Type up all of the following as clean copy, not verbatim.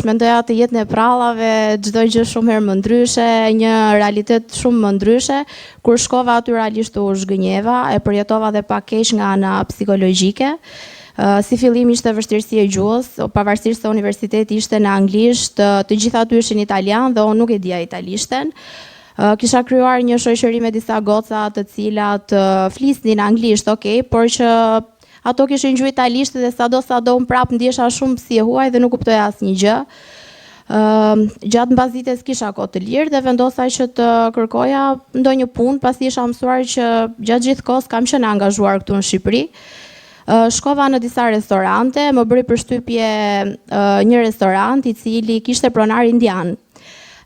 mendoja të jetën e prallave, çdo gjë shumë herë më ndryshe, një realitet shumë më ndryshe. Kur shkova aty realisht u zhgënjeva, e përjetova dhe pak keq nga ana psikologjike. Si fillim ishte vështirësi e gjuhës, pavarësisht se universiteti ishte në anglisht, të gjithë aty ishin italian dhe unë nuk e dija italishten. Kisha krijuar një shoqëri me disa goca të cilat flisnin anglisht, por që ato kishin gjuhë italisht dhe sado unë prapë ndjesha shumë si e huaj dhe nuk kuptoja asnjë gjë. Gjatë mbazites kisha kohë të lirë dhe vendosa që të kërkoja ndonjë punë, pasi isha mësuar që gjatë gjithë kohës kam qenë angazhuar këtu në Shqipëri. Shkova në disa restorante, më bëri përshtypje një restorant i cili kishte pronar indian.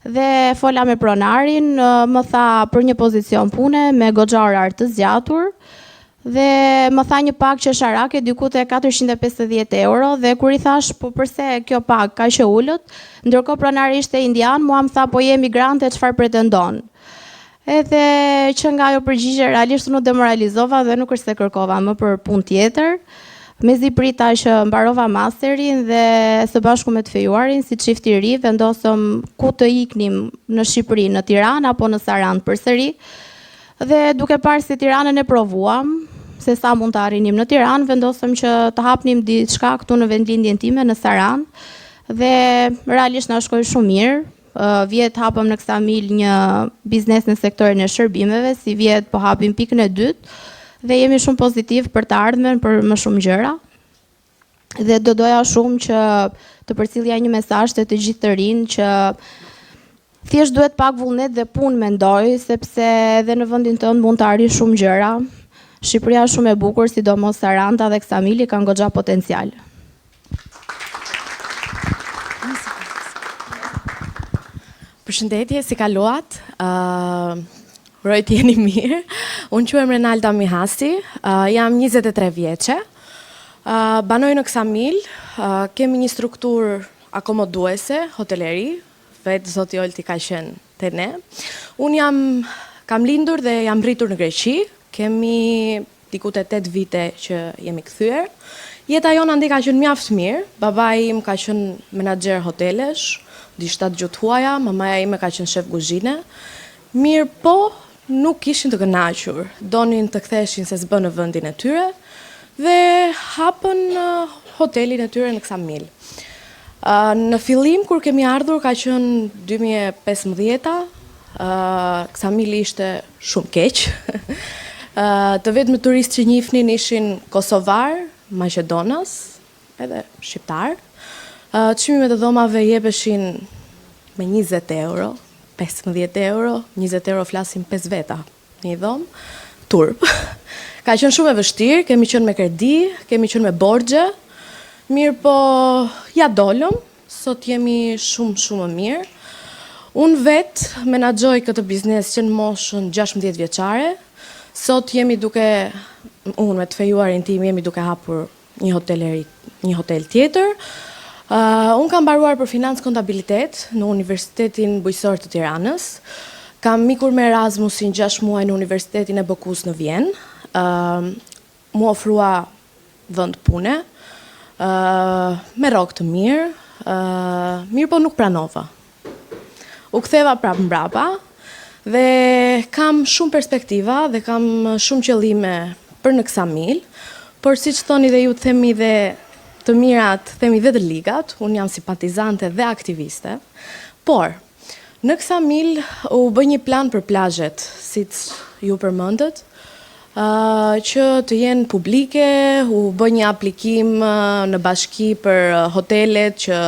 Dhe fola me pronarin, më tha për një pozicion pune me goxha orar të zgjatur dhe më tha një pak që sharake diku te 450 euro dhe kur i thash po përse kjo pak ka që ullët, ndërkohë pronari ishte indian, mua më tha po je emigrante, çfarë pretendon? Edhe që nga ajo përgjigje realisht nuk demoralizova dhe nuk është se kërkova më për punë tjetër. Mezi prita që mbarova masterin dhe së bashku me të fejuarin si çift i ri vendosëm ku të iknim në Shqipëri, në Tiranë apo në Sarandë përsëri. Dhe duke parë se Tiranën e provuam, se sa mund të arrinim në Tiranë, vendosëm që të hapnim diçka këtu në vendlindjen time në Sarandë dhe realisht na shkoi shumë mirë. Vjet hapëm në Ksamil një biznes në sektorin e shërbimeve, si vjet po hapim pikën e dytë dhe jemi shumë pozitiv për të ardhmen, për më shumë gjëra. Dhe do doja shumë që të përcjellja një mesazh te të gjithë të rinë që thjesht duhet pak vullnet dhe punë mendoj, sepse edhe në vendin tënd mund të arrish shumë gjëra. Shqipëria është shumë e bukur, sidomos Saranda dhe Ksamili kanë goxha potencial. Përshëndetje, si kaluat? Uroj të jeni mirë. Unë quhem Renalda Mihasi, jam 23 vjeçe. Banoj në Ksamil, kemi një strukturë akomoduese, hoteleri, vetë zoti Olti ka qenë te ne. Unë kam lindur dhe jam rritur në Greqi, kemi diku te 8 vite që jemi kthyer. Jeta jona andi ka qenë mjaft mirë, babai im ka qenë menaxher hotelesh, di 7 gjuhë huaja, mamaja ime ka qenë shef kuzhine. Mirë po, nuk ishin të kënaqur, donin të ktheshin se s'bën në vendin e tyre dhe hapën hotelin e tyre në Ksamil. Në fillim kur kemi ardhur ka qenë 2015, Ksamili ishte shumë keq. Të vetëm turistë që njihnin ishin kosovar, maqedonas, edhe shqiptar. Çmimet e dhomave jepeshin me 20 euro, 15 euro, 20 euro flasim 5 veta një dhomë, turp. Ka qenë shumë e vështirë, kemi qenë me kredi, kemi qenë me borxhe, mirë po ja dolëm, sot jemi shumë më mirë. Unë vetë menaxhoj këtë biznes që në moshën 16 vjeçare, sot jemi unë me të fejuarin tim jemi duke hapur një hotel tjetër. Unë kam mbaruar për financë kontabilitet në Universitetin Bujqësor të Tiranës. Kam mikur me Erasmusin 6 muaj në Universitetin e BK-s në Vjenë. Mu ofrua vend pune, me rrogë të mirë, mirë po nuk pranova. U ktheva prapë mbrapa dhe kam shumë perspektiva dhe kam shumë qëllime për në Ksamil, por siç thoni dhe ju themi dhe të mirat, themi dhe të ligat, unë jam simpatizante dhe aktiviste, por në Ksamil u bë një plan për plazhet, siç ju përmendët, që të jenë publike, u bë një aplikim në bashki për hotelet që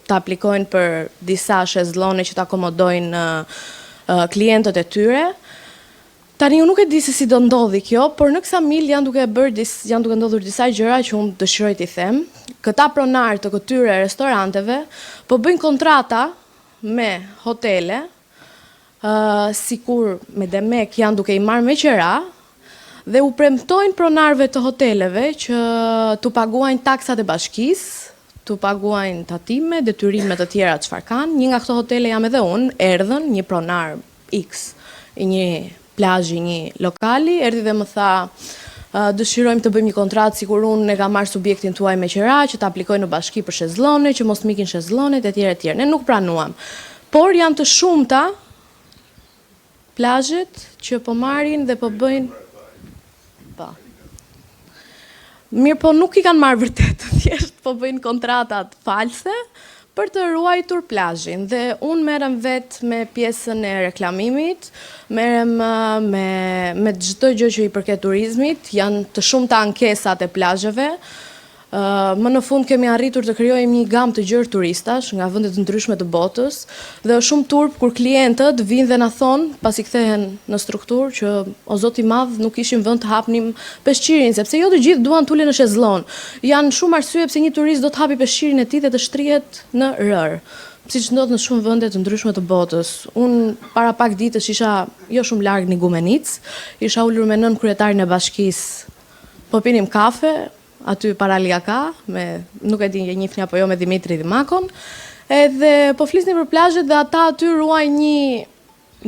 të aplikojnë për disa shezllone që të akomodojnë klientët e tyre. Tani unë nuk e di se si do ndodhi kjo, por në Ksamil janë duke ndodhur disa gjëra që unë dëshiroj t'i them. Këta pronar të këtyre restoranteve po bëjnë kontrata me hotele, sikur me demek janë duke i marrë me qera, dhe u premtojnë pronarve të hoteleve që t'u paguajnë taksat e bashkisë, t'u paguajnë tatime, detyrimet të tjera çfarë kanë. Një nga këto hotele jam edhe unë, erdhën një pronar X, një plazhi, një lokali, erdhi dhe më tha, Dëshirojmë të bëjmë një kontratë sikur unë e kam marrë subjektin tuaj me qira, që të aplikoj në bashki për shezllone, që mos mikin shezllonet etj etj. Ne nuk pranuam. Por janë të shumta plazhet që po marrin dhe po bëjnë. Po. Mirë, po nuk i kanë marrë vërtet, thjesht po bëjnë kontratat false për të ruajtur plazhin. Dhe unë merrem vetë me pjesën e reklamimit, merrem me çdo gjë që i përket turizmit, janë të shumta ankesat e plazheve. Më në fund kemi arritur të krijojmë një gamë të gjerë turistash nga vende të ndryshme të botës dhe është shumë turp kur klientët vinë dhe na thonë pasi kthehen në strukturë që o zoti i madh nuk kishim vend të hapnim peshqirin sepse jo të gjithë duan tulen në shezllon. Janë shumë arsye pse një turist do të hapi peshqirin e tij dhe të shtrihet në rër. Siç ndodh në shumë vende të ndryshme të botës. Unë para pak ditësh isha jo shumë larg në Igumenic, isha ulur me nën kryetarin e bashkisë. Po pinim kafe aty para Liaka, nuk e di njihni apo jo me Dimitri Dimakon, edhe po flisnin për plazhet dhe ata aty ruajnë një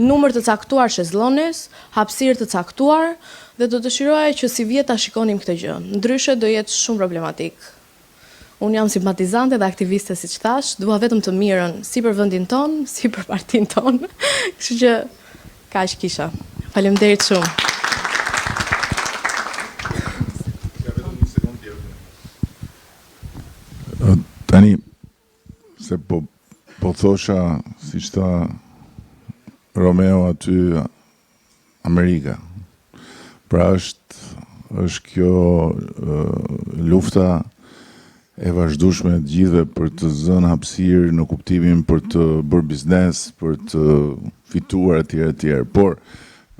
numër të caktuar shezllones, hapësirë të caktuar dhe do dëshiroja që si vjet ta shikonim këtë gjë. Ndryshe do jetë shumë problematik. Unë jam simpatizante dhe aktiviste siç thash, dua vetëm të mirën si për vendin ton, si për partinë ton. Kështu që kaq kisha. Faleminderit shumë. Tani, se po thosha, si tha Romeo aty Amerika. Pra është kjo lufta e vazhdueshme të gjithëve për të zënë hapësirë në kuptimin për të bërë biznes, për të fituar etj. Por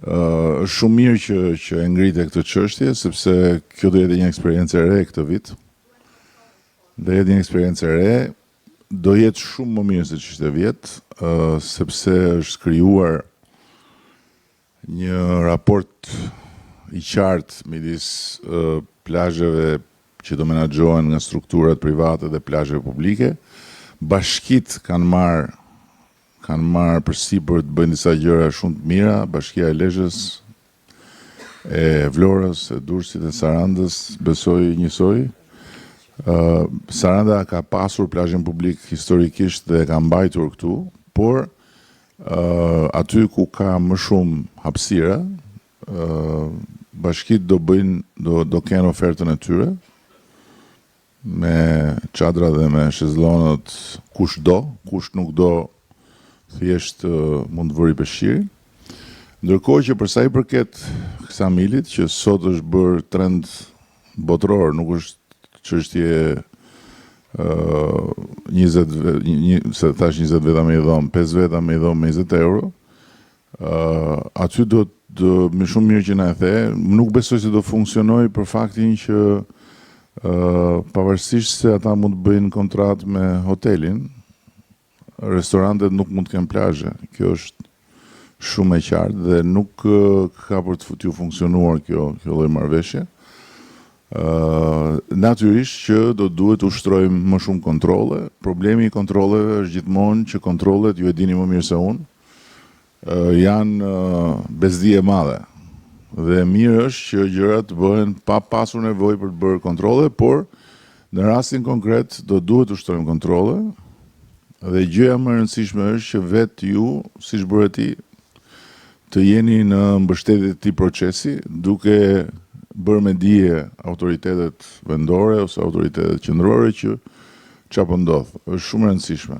është shumë mirë që e ngritet këtë çështje sepse kjo do jetë një eksperiencë e re këtë vit. Do jetë një eksperiencë e re, do jetë shumë më mirë se ç'ishte vjet, sepse është krijuar një raport i qartë midis plazheve që do menaxhohen nga strukturat private dhe plazheve publike. Bashkitë kanë marrë përsipër të bëjnë disa gjëra shumë të mira, Bashkia e Lezhës, e Vlorës, e Durrësit, e Sarandës, besoj njësoj. Saranda ka pasur plazhin publik historikisht dhe ka mbajtur këtu, por aty ku ka më shumë hapësira, bashkitë do kenë ofertën e tyre me çadra dhe me shezllonët kush nuk do thjesht mund të vëri peshqirin. Ndërkohë që për sa i përket Ksamilit, që sot është bërë trend botëror, nuk është çështje 20 veta me i dhom, 5 veta me i dhom me 20 euro, aty do më shumë mirë që na e the, nuk besoj se do funksionoj për faktin që pavarësisht se ata mund të bëjnë kontratë me hotelin, restorantet nuk mund të kenë plazhe. Kjo është shumë e qartë dhe nuk ka për të funksionuar kjo lloj marrëveshje. Natyrisht që do duhet ushtrojmë më shumë kontrolle. Problemi i kontrolleve është gjithmonë që kontrollet, ju e dini më mirë se unë, janë bezdi e madhe. Dhe mirë është që gjërat bëhen pa pasur nevojë për të bërë kontrolle, por në rastin konkret do duhet ushtrojmë kontrolle. Dhe gjëja më e rëndësishme është që vetë ju, siç bëre ti, të jeni në mbështetje të këtij procesi, duke bërë me dije autoritetet vendore ose autoritetet qendrore që çfarë po ndodh. Është shumë e rëndësishme.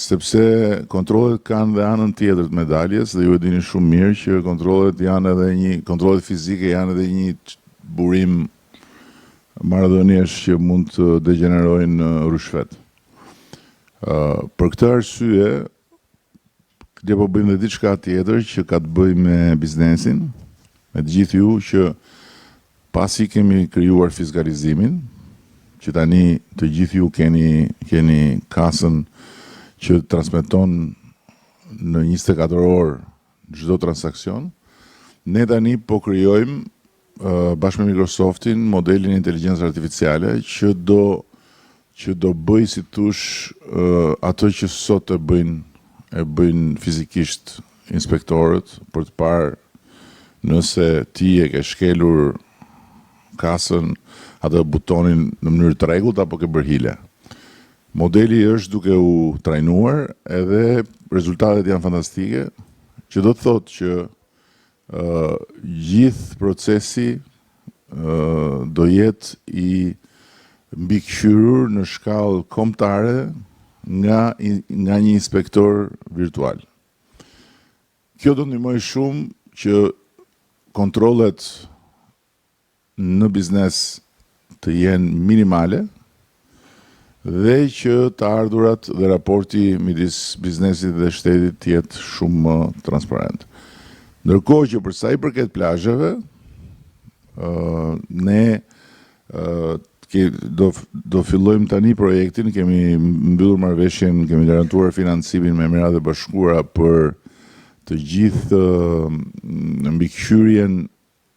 Sepse kontrollet kanë dhe anën tjetër të medaljes dhe ju e dini shumë mirë që kontrollet fizike janë edhe një burim marrëdhëniesh që mund të degenerojnë në rushfet. Për këtë arsye, ne po bëjmë dhe diçka tjetër që ka të bëjë me biznesin, me të gjithë ju që pasi kemi krijuar fiskalizimin, që tani të gjithë ju keni kasën që transmeton në 24 orë çdo transakcion, ne tani po krijojmë bashkë me Microsoftin modelin e inteligjencës artificiale që do bëj si tush ato që sot e bëjnë fizikisht inspektorët për të parë nëse ti e ke shkelur kasën atë butonin në mënyrë të rregullt apo ke bërë hile. Modeli është duke u trajnuar edhe rezultatet janë fantastike, që do të thotë që gjithë procesi do jetë i mbikëqyrur në shkallë kombëtare nga një inspektor virtual. Kjo do ndihmoj shumë që kontrollet në biznes të jenë minimale dhe që të ardhurat dhe raporti midis biznesit dhe shtetit të jetë shumë më transparent. Ndërkohë që për sa i përket plazheve, ne do fillojmë tani projektin, kemi mbyllur marrëveshjen, kemi garantuar financimin me Emiratet e Bashkuara për të gjithë mbikëqyrjen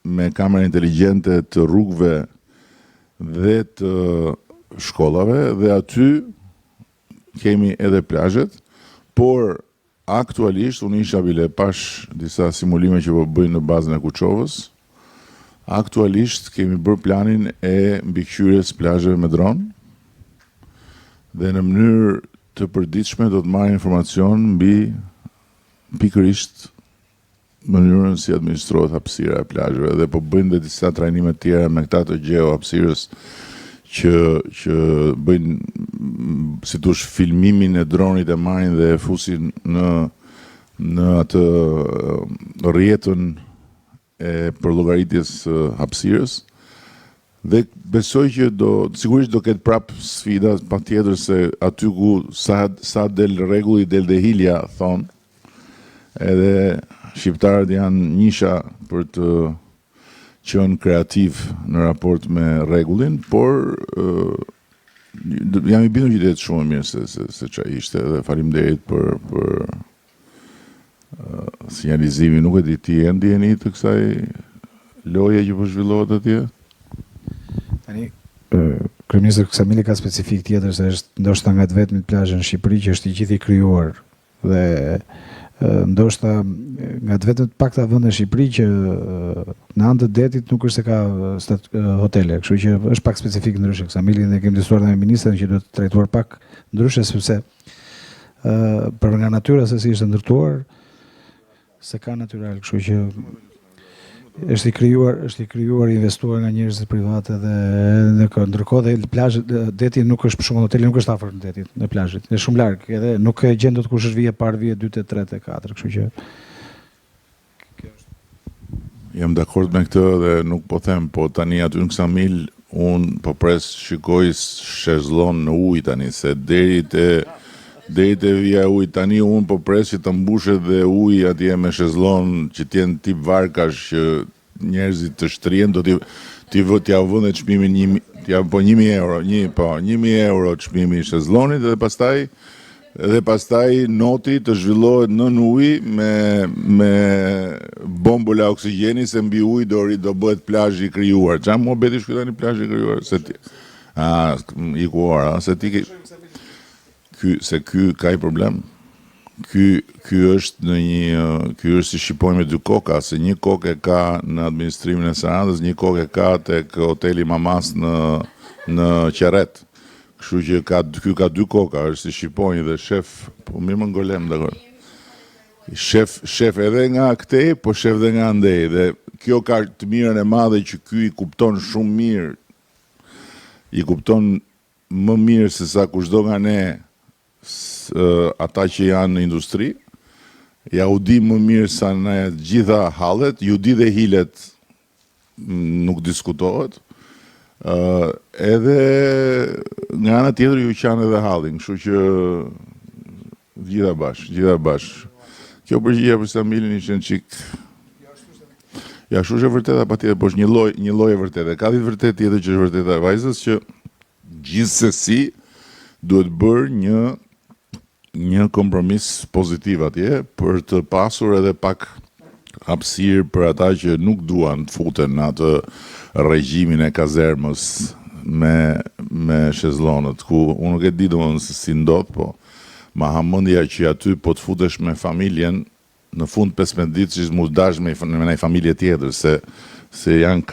me kamera inteligjente të rrugëve dhe të shkollave dhe aty kemi edhe plazhet, por aktualisht unë isha bile pash disa simulime që po bëjnë në bazën e Kuçovës. Aktualisht kemi bërë planin e mbikëqyrjes plazheve me dron dhe në mënyrë të përditshme do të marrë informacion mbi pikërisht mënyrën si administrohet hapësira e plazheve dhe po bëjnë dhe disa trajnime tjera me këta të gjeo hapësirës që bëjnë si thosh filmimin e dronit e marrin dhe e fusin në atë rrjetën e përllogaritjes hapësirës dhe besoj që sigurisht do ketë prap sfida, patjetër se aty ku sa del rregulli del dhe hilja thon, edhe shqiptarët janë njisha për të qenë kreativ në raport me rregullin, por jam i bindur që jetë shumë mirë se çfarë ishte dhe faleminderit për sinjalizimin. Nuk e di ti e ndjeni të kësaj loje që po zhvillohet atje? Tani kryeministri Ksamili ka specifik tjetër se është ndoshta nga të vetmit plazhe në Shqipëri që është i gjithë i krijuar dhe ndoshta nga të vetëm pakta vende në Shqipëri që në anë të detit nuk është se ka hotele, kështu që është pak specifik ndryshe. Ksamili ne kemi diskutuar me ministrin që duhet të trajtuar pak ndryshe sepse për nga natyra se si është ndërtuar se ka natyral, kështu që është i krijuar, investuar nga njerëz private dhe ndërkohë dhe plazhi deti nuk është për shkak hoteli nuk është afër detit, në plazhit. Është shumë larg, edhe nuk e gjen dot kush është vije parë, vije 2, 3, 4, kështu që jam dakord me këtë dhe nuk po them, po tani aty në Ksamil un po pres shikoj shezllon në ujë tani se deri te vija ujë tani un po pres që të mbushet dhe uji atje me shezllon që të jenë tip varkash që njerëzit të shtrihen do t'ia vënë çmimin 1.000 euro, 1.000 euro çmimi i shezllonit dhe pastaj noti të zhvillohet nën ujë me bombola oksigjeni se mbi ujë do bëhet plazh i krijuar. Çfarë muhabeti shkoj tani plazh i krijuar se ti. I kuara, se ti se ky ka i problem. Ky është ky është si shqipojmë me dy koka, se një kokë e ka në administrimin e Sarandës, një kokë e ka tek hoteli Mamas në Qerret. Kështu që ky ka dy koka, është si shqipojnë dhe shef, po mirë më ngolem dakor. Shef edhe nga këtej, po shef edhe nga andej dhe kjo ka të mirën e madhe që ky i kupton shumë mirë. I kupton më mirë se sa kushdo nga ne ata që janë në industri, ja u di më mirë sa në gjitha hallet, ju di dhe hilet nuk diskutohet, edhe nga ana tjetër ju qanë edhe hallin, kështu që gjitha bashkë. Kjo përgjigje për Ksamilin ishte një çik. Ja, kështu është e vërteta patjetër, po është një lloj e vërtetë. Ka ditë vërtet tjetër që është vërteta e vajzës që gjithsesi duhet bërë një kompromis pozitiv atje për të pasur edhe pak hapësirë për ata që nuk duan të futen në atë regjimin e kazermës me shezllonët, ku unë nuk e di domosdoshmë si ndodh, po ma hamendja që aty po të futesh me familjen në fund 15 ditë që mu dash me një familje tjetër, se janë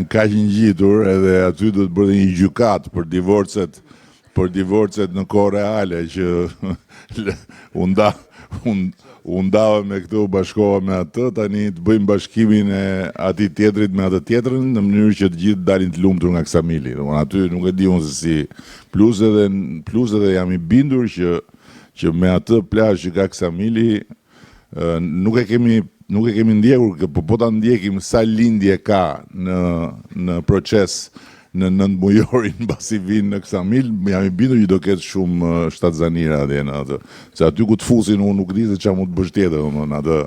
kaq ngjitur edhe aty do të bërë një gjykat për divorcet në kohë reale që u ndava me këtu, bashkova me atë, tani të bëjmë bashkimin e atij tjetrit me atë tjetrën në mënyrë që të gjithë dalin të lumtur nga Ksamili. Aty nuk e di unë se si. Plus edhe jam i bindur që me atë plazh që ka Ksamili nuk e kemi ndjekur, po ta ndjekim sa lindje ka në proces në 9 mujorin mbasi vinë në Ksamil, jam i bindur që do ketë shumë shtatzanira atje në atë. Se aty ku të fusin unë nuk di se çfarë mund të bësh tjetër, domethënë atë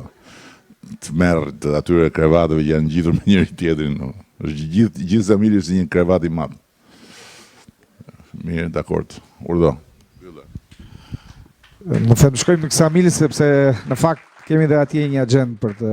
të merr të atyre krevateve që janë ngjitur me njëri tjetrin. Është gjithë Ksamili si një krevat i madh. Mirë, dakord. Urdhë. Më them shkojmë në Ksamil sepse në fakt kemi dhe atje një agjend për të